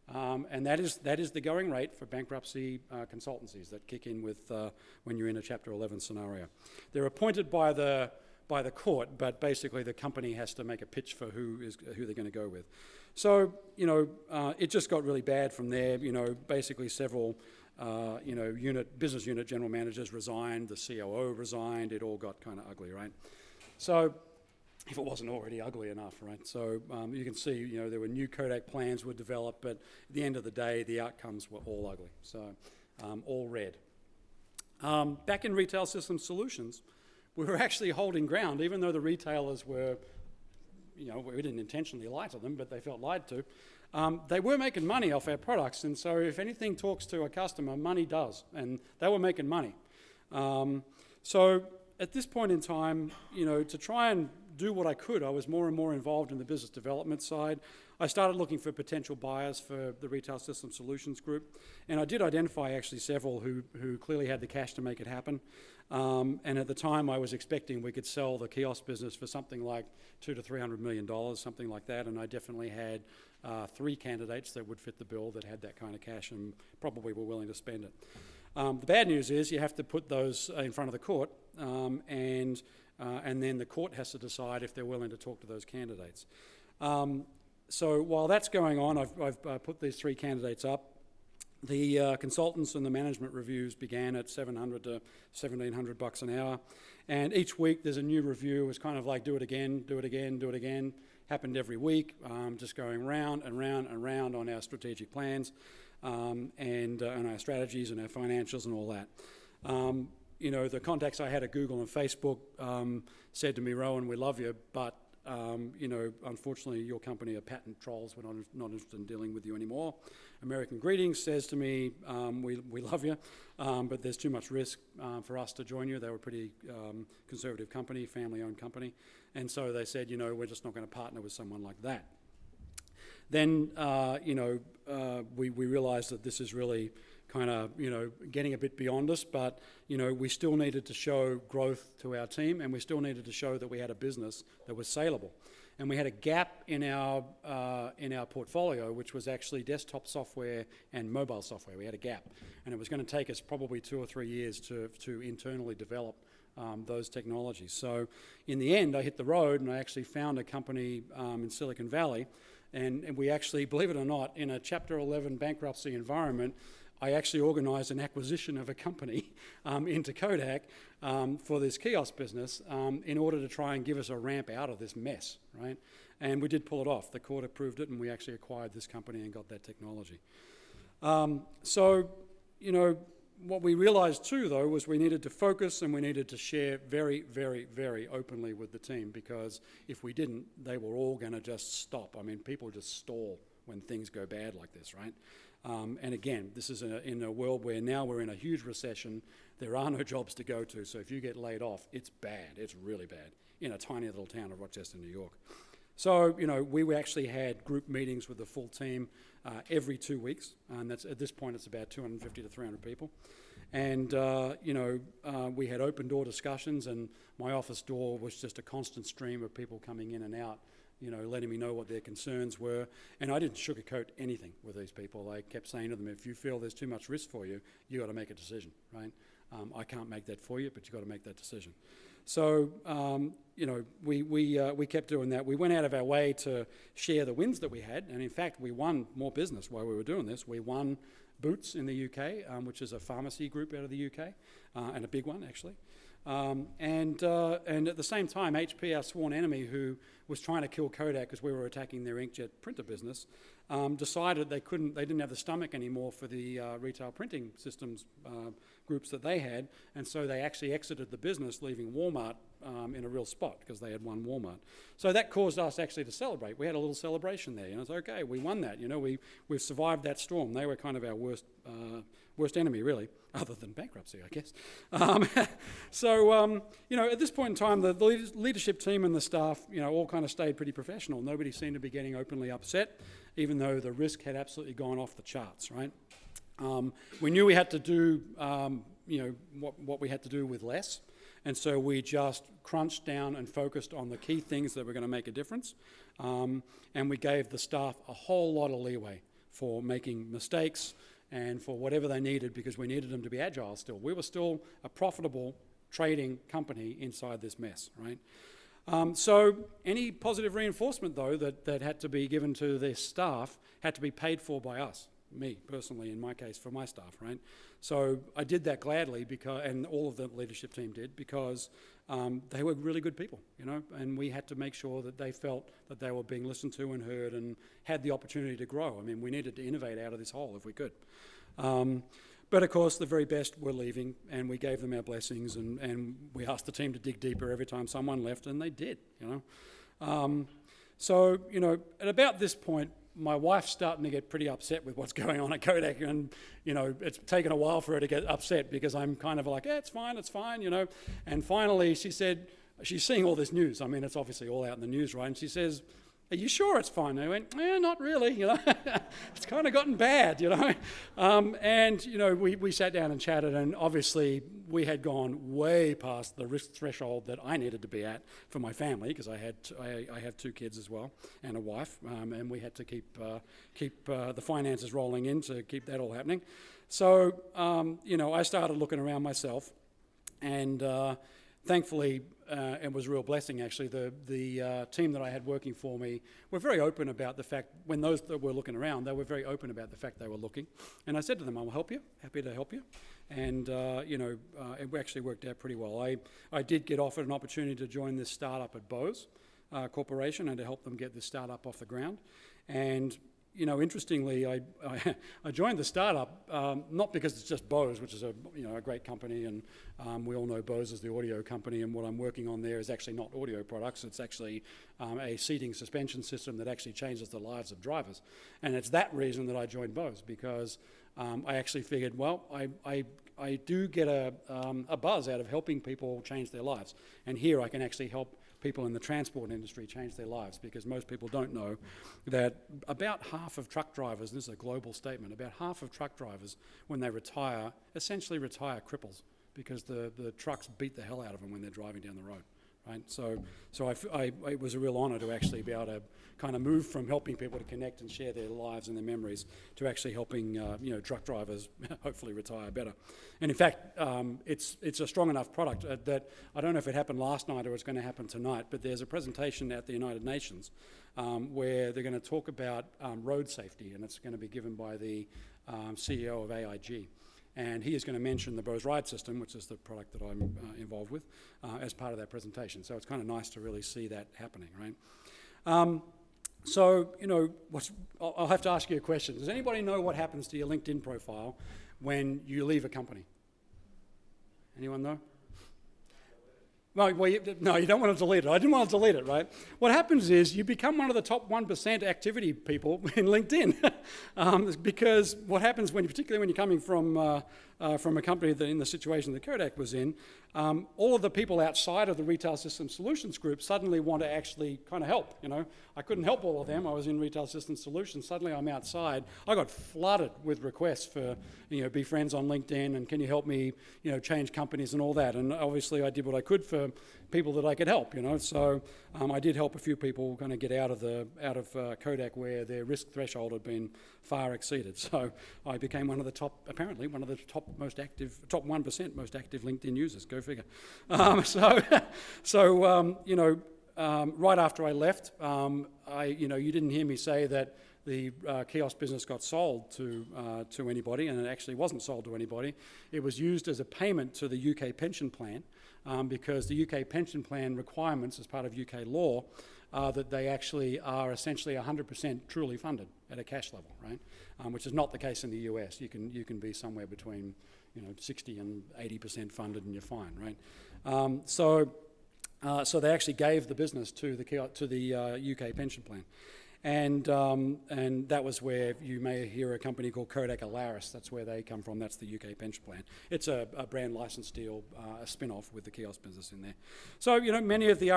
And that is the going rate for bankruptcy consultancies that kick in with when you're in a Chapter 11 scenario. They're appointed by the court, but basically the company has to make a pitch for who they're going to go with. So, it just got really bad from there. Basically several, business unit general managers resigned, the COO resigned, it all got kind of ugly, right? So, if it wasn't already ugly enough, right? So you can see, there were new Kodak plans were developed, but at the end of the day, the outcomes were all ugly. So, all red. Back in Retail Systems Solutions, we were actually holding ground, even though the retailers were, we didn't intentionally lie to them, but they felt lied to. They were making money off our products, and so if anything talks to a customer, money does, and they were making money. So at this point in time, to try and do what I could, I was more and more involved in the business development side. I started looking for potential buyers for the Retail System Solutions group, and I did identify actually several who clearly had the cash to make it happen. And at the time, I was expecting we could sell the kiosk business for something like $200 to $300 million, something like that, and I definitely had 3 candidates that would fit the bill that had that kind of cash and probably were willing to spend it. The bad news is you have to put those in front of the court, and then the court has to decide if they're willing to talk to those candidates. So while that's going on, I've put these 3 candidates up. The consultants and the management reviews began at $700 to $1,700 an hour, and each week there's a new review. It's kind of like do it again, do it again, do it again. Happened every week, just going round and round and round on our strategic plans and our strategies and our financials and all that. You know, the contacts I had at Google and Facebook said to me, Rowan, we love you, but you know, unfortunately, your company are patent trolls. We're not interested in dealing with you anymore. American Greetings says to me, we love you, but there's too much risk for us to join you. They were a pretty conservative company, family-owned company. And so they said, you know, we're just not going to partner with someone like that. Then, you know, we realized that this is really kind of, you know, getting a bit beyond us, but, you know, we still needed to show growth to our team, and we still needed to show that we had a business that was saleable. And we had a gap in our portfolio, which was actually desktop software and mobile software. We had a gap, and it was going to take us probably 2 or 3 years to internally develop those technologies. So in the end, I hit the road, and I actually found a company in Silicon Valley, and we actually, believe it or not, in a Chapter 11 bankruptcy environment, I actually organised an acquisition of a company into Kodak for this kiosk business in order to try and give us a ramp out of this mess, right? And we did pull it off. The court approved it, and we actually acquired this company and got that technology. So, you know, what we realised too, though, was we needed to focus and we needed to share very, very, very openly with the team, because if we didn't, they were all going to just stop. I mean, people just stall when things go bad like this, right? And again, this is in a world where now we're in a huge recession. There are no jobs to go to, so if you get laid off, it's bad. It's really bad in a tiny little town of Rochester, New York. So, you know, we actually had group meetings with the full team every 2 weeks, and that's, at this point it's about 250 to 300 people. And, you know, we had open door discussions, and my office door was just a constant stream of people coming in and out, you know, letting me know what their concerns were. And I didn't sugarcoat anything with these people. I kept saying to them, if you feel there's too much risk for you, you got to make a decision, right? I can't make that for you, but you got to make that decision. So, you know, we kept doing that. We went out of our way to share the wins that we had, and in fact, we won more business while we were doing this. We won Boots in the UK, which is a pharmacy group out of the UK, and a big one, actually. And at the same time, HP, our sworn enemy, who was trying to kill Kodak because we were attacking their inkjet printer business, decided they didn't have the stomach anymore for the retail printing systems groups that they had, and so they actually exited the business, leaving Walmart in a real spot because they had won Walmart. So that caused us actually to celebrate. We had a little celebration there. You know, it's okay, we won that. You know, we've survived that storm. They were kind of our worst enemy, really, other than bankruptcy, I guess. So, you know, at this point in time, the leadership team and the staff, you know, all kind of stayed pretty professional. Nobody seemed to be getting openly upset, even though the risk had absolutely gone off the charts, right? We knew we had to do, you know, what we had to do with less, and so we just crunched down and focused on the key things that were going to make a difference, and we gave the staff a whole lot of leeway for making mistakes and for whatever they needed, because we needed them to be agile still. We were still a profitable trading company inside this mess, right? So any positive reinforcement, though, that had to be given to their staff had to be paid for by us, me personally, in my case, for my staff, right? So I did that gladly, because, and all of the leadership team did, because they were really good people, you know, and we had to make sure that they felt that they were being listened to and heard and had the opportunity to grow. I mean, we needed to innovate out of this hole if we could. But of course, the very best were leaving, and we gave them our blessings, and we asked the team to dig deeper every time someone left, and they did, you know. So, you know, at about this point, my wife's starting to get pretty upset with what's going on at Kodak, and, you know, it's taken a while for her to get upset, because I'm kind of like, yeah, it's fine, you know. And finally, she said, she's seeing all this news. I mean, it's obviously all out in the news, right? And she says, Are you sure it's fine? They went, not really, It's kind of gotten bad, And, we sat down and chatted, and obviously we had gone way past the risk threshold that I needed to be at for my family, because I have 2 kids as well and a wife, and we had to keep the finances rolling in to keep that all happening. So, I started looking around myself, and thankfully, it was a real blessing, actually. The team that I had working for me were very open about the fact, when those that were looking around, they were very open about the fact they were looking. And I said to them, I'll help you, happy to help you. And, it actually worked out pretty well. I did get offered an opportunity to join this startup at Bose Corporation and to help them get this startup off the ground. And interestingly, I joined the startup not because it's just Bose, which is a great company, and we all know Bose is the audio company, and what I'm working on there is actually not audio products. It's actually a seating suspension system that actually changes the lives of drivers, and it's that reason that I joined Bose, because I actually figured, well, I do get a buzz out of helping people change their lives, and here I can actually help people in the transport industry change their lives, because most people don't know that about half of truck drivers, and this is a global statement, about half of truck drivers, when they retire, essentially retire cripples, because the trucks beat the hell out of them when they're driving down the road, right? So it was a real honour to actually be able to kind of move from helping people to connect and share their lives and their memories to actually helping truck drivers hopefully retire better. And in fact, it's a strong enough product that I don't know if it happened last night or it's going to happen tonight, but there's a presentation at the United Nations where they're going to talk about road safety, and it's going to be given by the CEO of AIG. And he is going to mention the Bose Ride system, which is the product that I'm involved with, as part of that presentation. So it's kind of nice to really see that happening, right? So, I'll have to ask you a question. Does anybody know what happens to your LinkedIn profile when you leave a company? Anyone know? No, you don't want to delete it. I didn't want to delete it, right? What happens is you become one of the top 1% activity people in LinkedIn, because what happens particularly when you're coming from a company that in the situation that Kodak was in, all of the people outside of the Retail Systems Solutions group suddenly want to actually kind of help. I couldn't help all of them. I was in Retail Systems Solutions. Suddenly I'm outside. I got flooded with requests for, be friends on LinkedIn, and can you help me, change companies and all that. And obviously I did what I could for people that I could help. So I did help a few people kind of get out of Kodak where their risk threshold had been far exceeded. So I became one of the top 1% most active LinkedIn users. Go figure. Right after I left, you didn't hear me say that the kiosk business got sold to anybody, and it actually wasn't sold to anybody. It was used as a payment to the UK pension plan, because the UK pension plan requirements as part of UK law are that they actually are essentially 100% truly funded at a cash level, right? Which is not the case in the US. You can be somewhere between 60 and 80% funded, and you're fine, right? So they actually gave the business to the UK pension plan. And that was where you may hear a company called Kodak Alaris. That's where they come from. That's the UK pension plan. It's a brand license deal, a spin-off with the kiosk business in there. So, many of the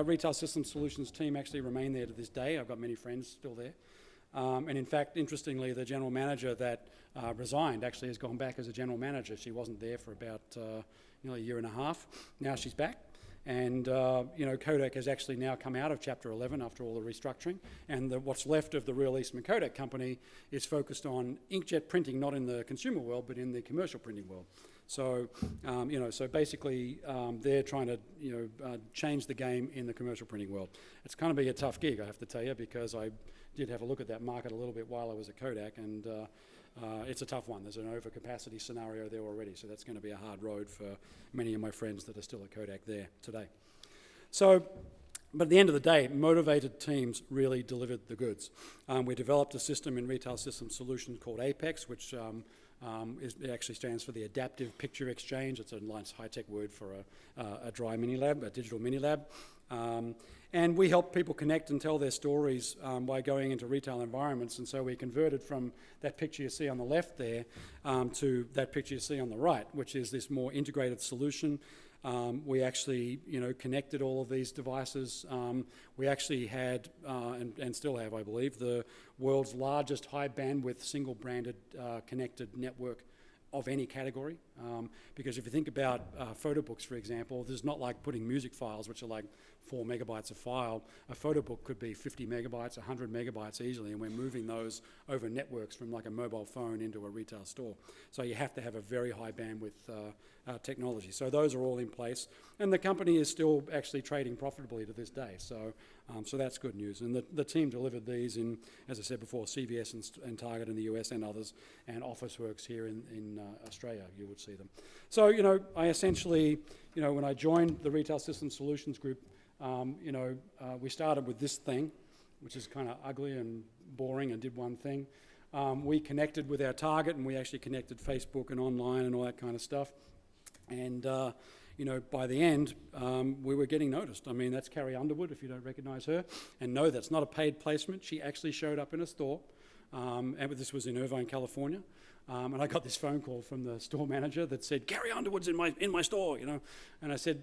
Retail Systems Solutions team actually remain there to this day. I've got many friends still there. And in fact, interestingly, the general manager that resigned actually has gone back as a general manager. She wasn't there for about nearly a year and a half. Now she's back. And Kodak has actually now come out of Chapter 11 after all the restructuring, and what's left of the real Eastman Kodak company is focused on inkjet printing, not in the consumer world, but in the commercial printing world. So, so basically they're trying to, change the game in the commercial printing world. It's going to be a tough gig, I have to tell you, because I did have a look at that market a little bit while I was at Kodak, and it's a tough one. There's an overcapacity scenario there already, so that's going to be a hard road for many of my friends that are still at Kodak there today. So, but at the end of the day, motivated teams really delivered the goods. We developed a system in Retail Systems Solutions called APEX, which it actually stands for the Adaptive Picture Exchange. It's a nice high-tech word for a dry mini lab, a digital mini lab. And we help people connect and tell their stories by going into retail environments. And so we converted from that picture you see on the left there to that picture you see on the right, which is this more integrated solution. We actually, connected all of these devices. We actually had, and still have, I believe, the world's largest high bandwidth single branded connected network of any category. Because if you think about photo books, for example, there's not like putting music files, which are like 4 megabytes a file. A photo book could be 50 megabytes, 100 megabytes easily, and we're moving those over networks from like a mobile phone into a retail store. So you have to have a very high bandwidth technology. So those are all in place, and the company is still actually trading profitably to this day. So that's good news. And the team delivered these in, as I said before, CVS and Target in the US and others, and Officeworks here in Australia. You would see them. So I essentially, when I joined the Retail Systems Solutions Group, we started with this thing, which is kind of ugly and boring and did one thing. We connected with our target, and we actually connected Facebook and online and all that kind of stuff. And, by the end, we were getting noticed. I mean, that's Carrie Underwood, if you don't recognise her. And no, that's not a paid placement. She actually showed up in a store, and this was in Irvine, California. And I got this phone call from the store manager that said, Carrie Underwood's in my store, And I said,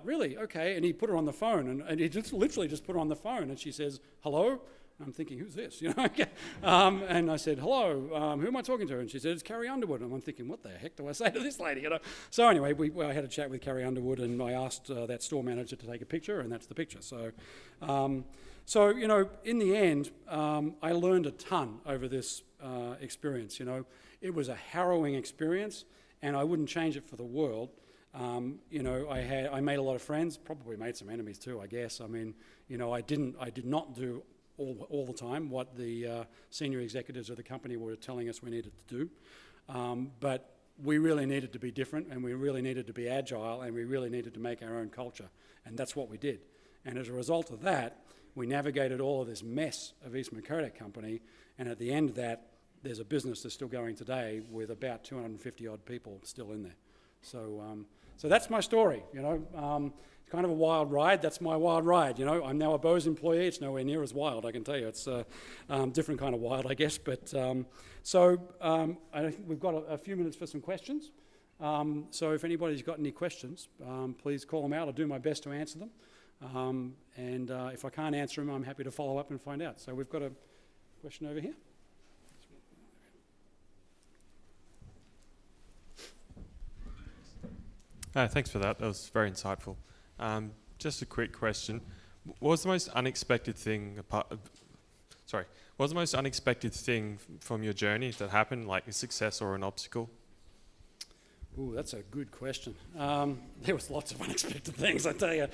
really? Okay. And he put her on the phone, and he just literally just put her on the phone, and she says, hello? I'm thinking, who's this? And I said, hello, who am I talking to? And she said, it's Carrie Underwood. And I'm thinking, what the heck do I say to this lady? So anyway, I had a chat with Carrie Underwood, and I asked that store manager to take a picture, and that's the picture. So, in the end, I learned a ton over this experience. It was a harrowing experience, and I wouldn't change it for the world. I made a lot of friends, probably made some enemies too, I guess. I mean, I did not do all the time what the senior executives of the company were telling us we needed to do. But we really needed to be different, and we really needed to be agile, and we really needed to make our own culture. And that's what we did. And as a result of that, we navigated all of this mess of Eastman Kodak Company, and at the end of that, there's a business that's still going today with about 250 odd people still in there. So that's my story, It's kind of a wild ride. That's my wild ride, I'm now a Bose employee. It's nowhere near as wild, I can tell you. It's a different kind of wild, I guess. But I think we've got a few minutes for some questions. So if anybody's got any questions, please call them out. I'll do my best to answer them. And if I can't answer them, I'm happy to follow up and find out. So we've got a question over here. Thanks for that. That was very insightful. Just a quick question. What was the most unexpected thing what was the most unexpected thing from your journey that happened, like a success or an obstacle? Ooh, that's a good question. There was lots of unexpected things, I tell you.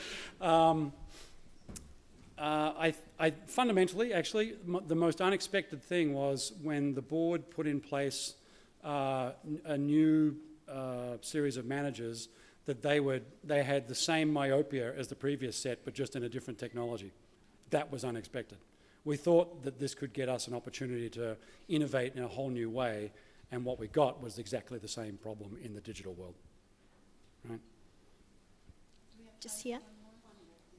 I fundamentally, actually, the most unexpected thing was when the board put in place a new series of managers that they had the same myopia as the previous set, but just in a different technology. That was unexpected. We thought that this could get us an opportunity to innovate in a whole new way, and what we got was exactly the same problem in the digital world. Right? Just here.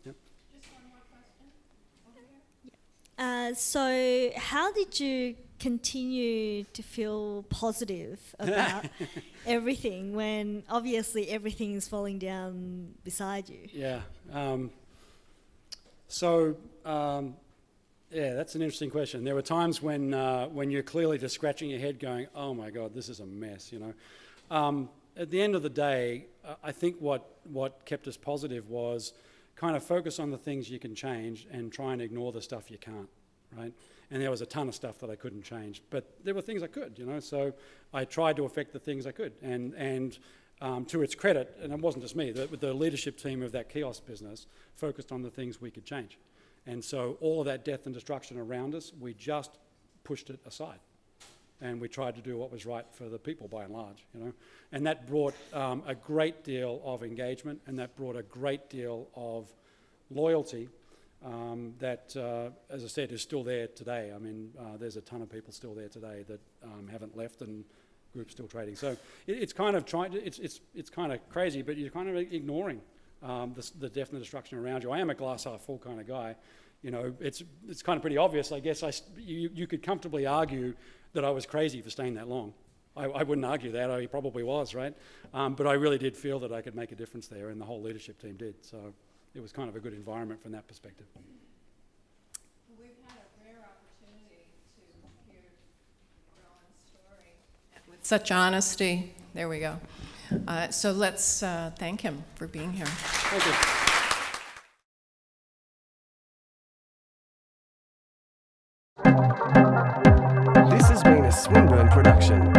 Yep. Just one more question. So how did you continue to feel positive about everything when obviously everything's falling down beside you? Yeah. That's an interesting question. There were times when you're clearly just scratching your head going, oh my God, this is a mess, At the end of the day, I think what kept us positive was kind of focus on the things you can change and try and ignore the stuff you can't, right? And there was a ton of stuff that I couldn't change, but there were things I could, so I tried to affect the things I could. And to its credit, and it wasn't just me, the leadership team of that kiosk business focused on the things we could change. And so all of that death and destruction around us, we just pushed it aside. And we tried to do what was right for the people by and large, And that brought a great deal of engagement, and that brought a great deal of loyalty that, as I said, is still there today. I mean, there's a ton of people still there today that haven't left, and groups still trading. So it's kind of it's kind of crazy, but you're kind of ignoring the death and destruction around you. I am a glass half full kind of guy. It's kind of pretty obvious, I guess. You could comfortably argue that I was crazy for staying that long. I wouldn't argue that. He probably was, right? But I really did feel that I could make a difference there, and the whole leadership team did. So it was kind of a good environment from that perspective. We've had a rare opportunity to hear Rowan's story with such honesty. There we go. So let's thank him for being here. Thank you. This has been a Swinburne production.